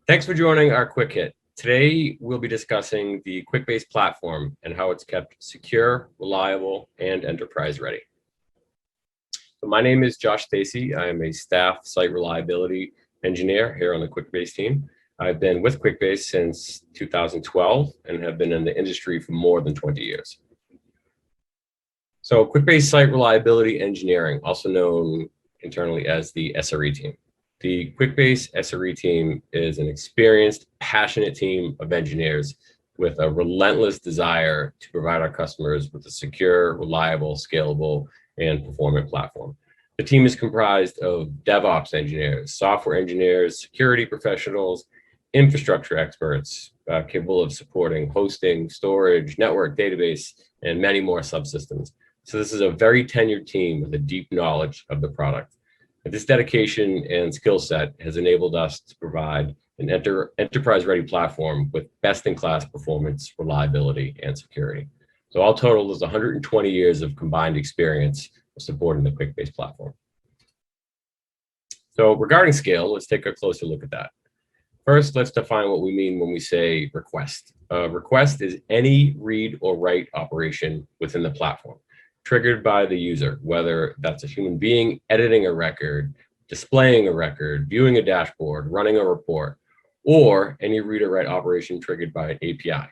Thanks for joining our Quick Hit. Today, we'll be discussing the Quickbase platform and how it's kept secure, reliable, and enterprise ready. So my name is Josh Stacy. I am a staff site reliability engineer here on the Quickbase team. I've been with Quickbase since 2012 and have been in the industry for more than 20 years. So Quickbase Site Reliability Engineering, also known internally as the SRE team. The Quickbase SRE team is an experienced, passionate team of engineers with a relentless desire to provide our customers with a secure, reliable, scalable, and performant platform. The team is comprised of DevOps engineers, software engineers, security professionals, infrastructure experts capable of supporting hosting, storage, network, database, and many more subsystems. So this is a very tenured team with a deep knowledge of the product. This dedication and skill set has enabled us to provide an enterprise-ready platform with best-in-class performance, reliability, and security. So all total is 120 years of combined experience supporting the Quickbase platform. So regarding scale, let's take a closer look at that. First, let's define what we mean when we say request. A request is any read or write operation within the platform, triggered by the user, whether that's a human being editing a record, displaying a record, viewing a dashboard, running a report, or any read or write operation triggered by an API.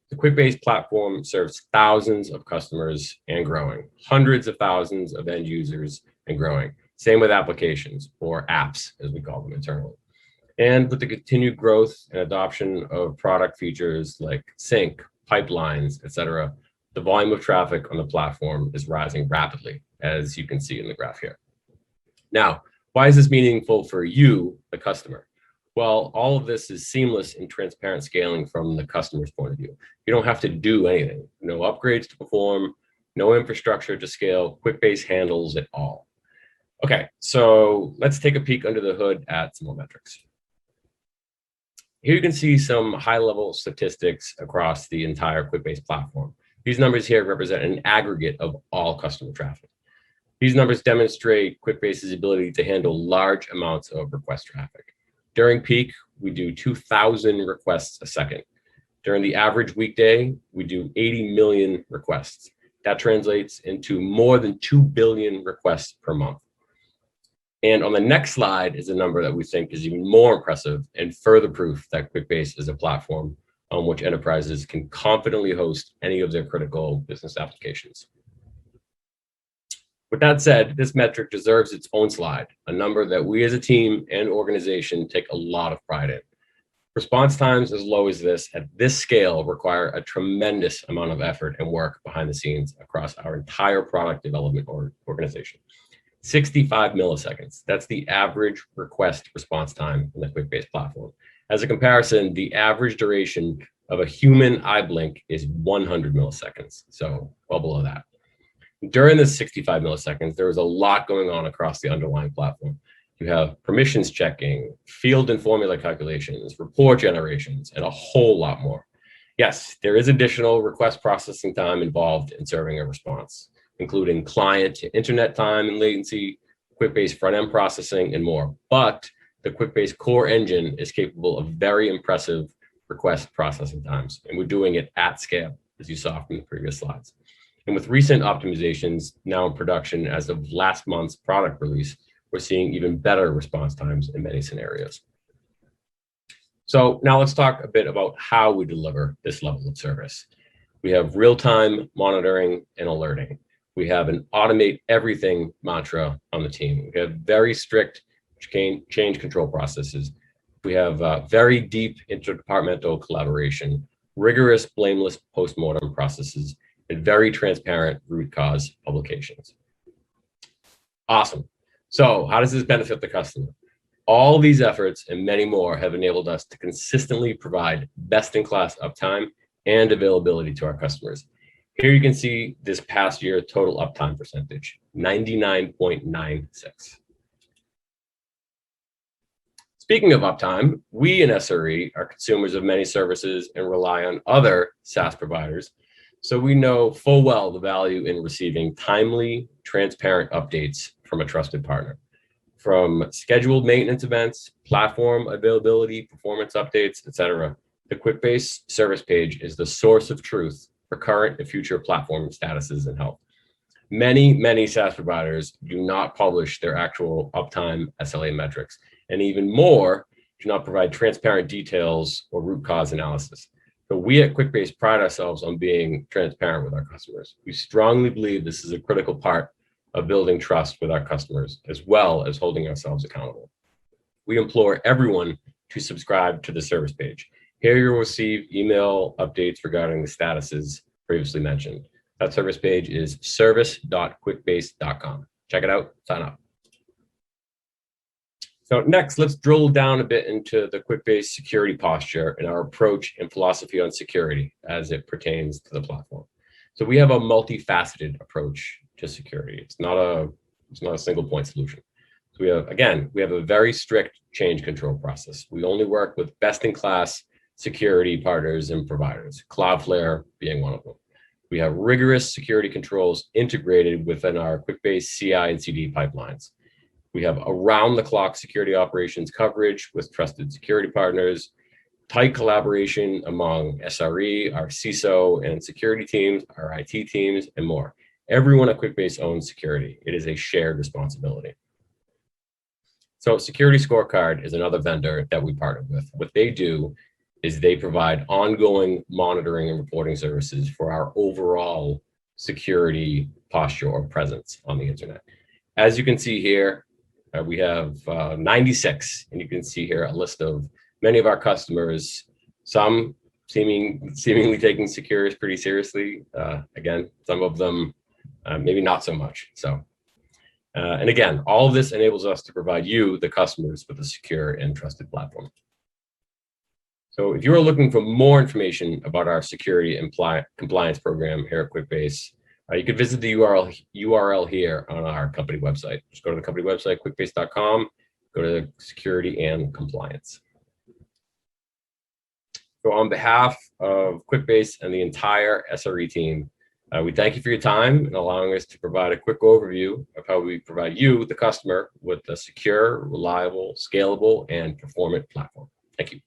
The Quickbase platform serves thousands of customers and growing, hundreds of thousands of end users and growing. Same with applications, or apps, as we call them internally. And with the continued growth and adoption of product features like sync, pipelines, etc., the volume of traffic on the platform is rising rapidly, as you can see in the graph here. Now, why is this meaningful for you, the customer? Well, all of this is seamless and transparent scaling from the customer's point of view. You don't have to do anything. No upgrades to perform, no infrastructure to scale. Quickbase handles it all. Okay, so let's take a peek under the hood at some more metrics. Here you can see some high-level statistics across the entire Quickbase platform. These numbers here represent an aggregate of all customer traffic. These numbers demonstrate Quickbase's ability to handle large amounts of request traffic. During peak, we do 2,000 requests a second. During the average weekday, we do 80 million requests. That translates into more than 2 billion requests per month. And on the next slide is a number that we think is even more impressive and further proof that Quickbase is a platform on which enterprises can confidently host any of their critical business applications. With that said, this metric deserves its own slide, a number that we as a team and organization take a lot of pride in. Response times as low as this at this scale require a tremendous amount of effort and work behind the scenes across our entire product development organization. 65 milliseconds, that's the average request response time in the Quickbase platform. As a comparison, the average duration of a human eye blink is 100 milliseconds, so well below that. During the 65 milliseconds, there is a lot going on across the underlying platform. You have permissions checking, field and formula calculations, report generations, and a whole lot more. Yes, there is additional request processing time involved in serving a response, including client to internet time and latency, Quickbase front-end processing, and more. But the Quickbase core engine is capable of very impressive request processing times, and we're doing it at scale, as you saw from the previous slides. And with recent optimizations now in production as of last month's product release, we're seeing even better response times in many scenarios. So now let's talk a bit about how we deliver this level of service. We have real-time monitoring and alerting. We have an automate everything mantra on the team. We have very strict change control processes. We have very deep interdepartmental collaboration, rigorous blameless postmortem processes, and very transparent root cause publications. Awesome. So how does this benefit the customer? All these efforts and many more have enabled us to consistently provide best-in-class uptime and availability to our customers. Here you can see this past year total uptime percentage, 99.96. Speaking of uptime, we in SRE are consumers of many services and rely on other SaaS providers. So we know full well the value in receiving timely, transparent updates from a trusted partner. from scheduled maintenance events, platform availability, performance updates, etc. The Quickbase service page is the source of truth for current and future platform statuses and health. Many SaaS providers do not publish their actual uptime SLA metrics, and even more, do not provide transparent details or root cause analysis. So we at Quickbase pride ourselves on being transparent with our customers. We strongly believe this is a critical part of building trust with our customers, as well as holding ourselves accountable. We implore everyone to subscribe to the service page. Here you'll receive email updates regarding the statuses previously mentioned. That service page is service.quickbase.com. Check it out, sign up. So next, let's drill down a bit into the Quickbase security posture and our approach and philosophy on security as it pertains to the platform. So we have a multifaceted approach to security. It's not a single point solution. So we have a very strict change control process. We only work with best-in-class security partners and providers, Cloudflare being one of them. We have rigorous security controls integrated within our Quickbase CI and CD pipelines. We have around-the-clock security operations coverage with trusted security partners, tight collaboration among SRE, our CISO and security teams, our IT teams, and more. Everyone at Quickbase owns security. It is a shared responsibility. So Security Scorecard is another vendor that we partner with. What they do is they provide ongoing monitoring and reporting services for our overall security posture or presence on the internet. As you can see here, we have 96, and you can see here a list of many of our customers, some seemingly taking security pretty seriously. Again, some of them maybe not so much. So, and again, all of this enables us to provide you, the customers, with a secure and trusted platform. So if you're looking for more information about our security and compliance program here at Quickbase, you could visit the URL here on our company website. Just go to the company website, quickbase.com, go to security and compliance. So on behalf of Quickbase and the entire SRE team, we thank you for your time and allowing us to provide a quick overview of how we provide you, the customer, with a secure, reliable, scalable, and performant platform. Thank you.